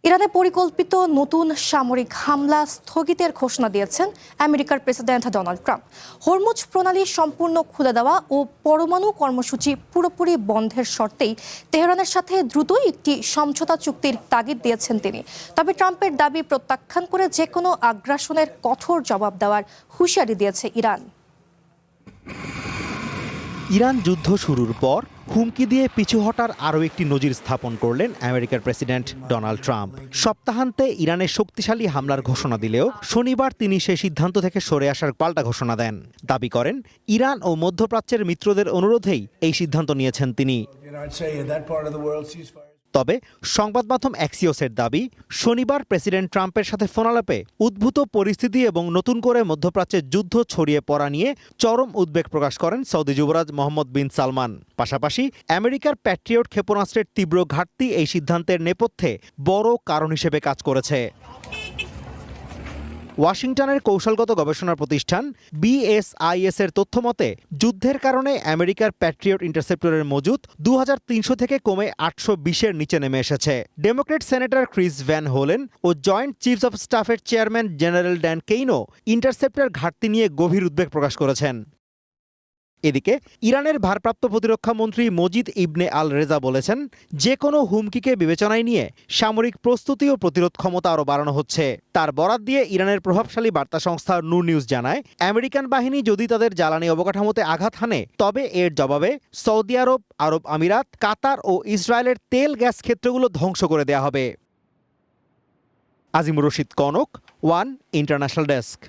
ইরানে পরিকল্পিত নতুন সামরিক হামলা স্থগিতের ঘোষণা দিয়েছেন আমেরিকার প্রেসিডেন্ট ডোনাল্ড ট্রাম্প। হরমুজ প্রণালী সম্পূর্ণ খুলে দেওয়া ও পরমাণু কর্মসূচি পুরোপুরি বন্ধের শর্তেই তেহরানের সাথে দ্রুতই একটি সমঝোতা চুক্তির তাগিদ দিয়েছেন তিনি। তবে ট্রাম্পের দাবি প্রত্যাখ্যান করে যে কোনো আগ্রাসনের কঠোর জবাব দেওয়ার হুঁশিয়ারি দিয়েছে ইরান। ইরান যুদ্ধ শুরুর পর হুমকি দিয়ে পিছু হটার আরও একটি নজির স্থাপন করলেন আমেরিকার প্রেসিডেন্ট ডোনাল্ড ট্রাম্প। সপ্তাহান্তে ইরানের শক্তিশালী হামলার ঘোষণা দিলেও শনিবার তিনি সেই সিদ্ধান্ত থেকে সরে আসার পাল্টা ঘোষণা দেন। দাবি করেন ইরান ও মধ্যপ্রাচ্যের মিত্রদের অনুরোধেই এই সিদ্ধান্ত নিয়েছেন তিনি। তবে সংবাদ মাধ্যম অ্যাক্সিওসের দাবি, শনিবার প্রেসিডেন্ট ট্রাম্পের সাথে ফোনালাপে উদ্ভূত পরিস্থিতি এবং নতুন করে মধ্যপ্রাচ্যের যুদ্ধ ছড়িয়ে পড়া নিয়ে চরম উদ্বেগ প্রকাশ করেন সৌদি যুবরাজ মোহাম্মদ বিন সালমান। পাশাপাশি আমেরিকার প্যাট্রিয়ট ক্ষেপণাস্ত্রের তীব্র ঘাটতি এই সিদ্ধান্তের নেপথ্যে বড় কারণ হিসেবে কাজ করেছে। ওয়াশিংটনের কৌশলগত গবেষণা প্রতিষ্ঠান BSIS এর তথ্য মতে, যুদ্ধের কারণে আমেরিকার প্যাট্রিয়ট ইন্টারসেপ্টরের মজুত 2300 থেকে কমে 820-এর নিচে নেমে এসেছে। Democrat senator Chris Van Hollen ও জয়েন্ট চিফস অব স্টাফের চেয়ারম্যান জেনারেল ড্যান কেইনও ইন্টারসেপ্টর ঘাটতি নিয়ে গভীর উদ্বেগ প্রকাশ করেছেন। এদিকে ইরানের ভারপ্রাপ্ত প্রতিরক্ষা মন্ত্রী মজিদ ইবনে আল রেজা বলেছেন, যে কোনো হুমকিকে বিবেচনায় নিয়ে সামরিক প্রস্তুতি ও প্রতিরোধ ক্ষমতা আরও বাড়ানো হচ্ছে। তার বরাত দিয়ে ইরানের প্রভাবশালী বার্তা সংস্থা নূর নিউজ জানায়, আমেরিকান বাহিনী যদি তাদের জ্বালানি অবকাঠামোতে আঘাত হানে, তবে এর জবাবে সৌদি আরব, আরব আমিরাত, কাতার ও ইসরায়েলের তেল গ্যাস ক্ষেত্রগুলো ধ্বংস করে দেয়া হবে। Azimur Rashid Kanak, one international desk.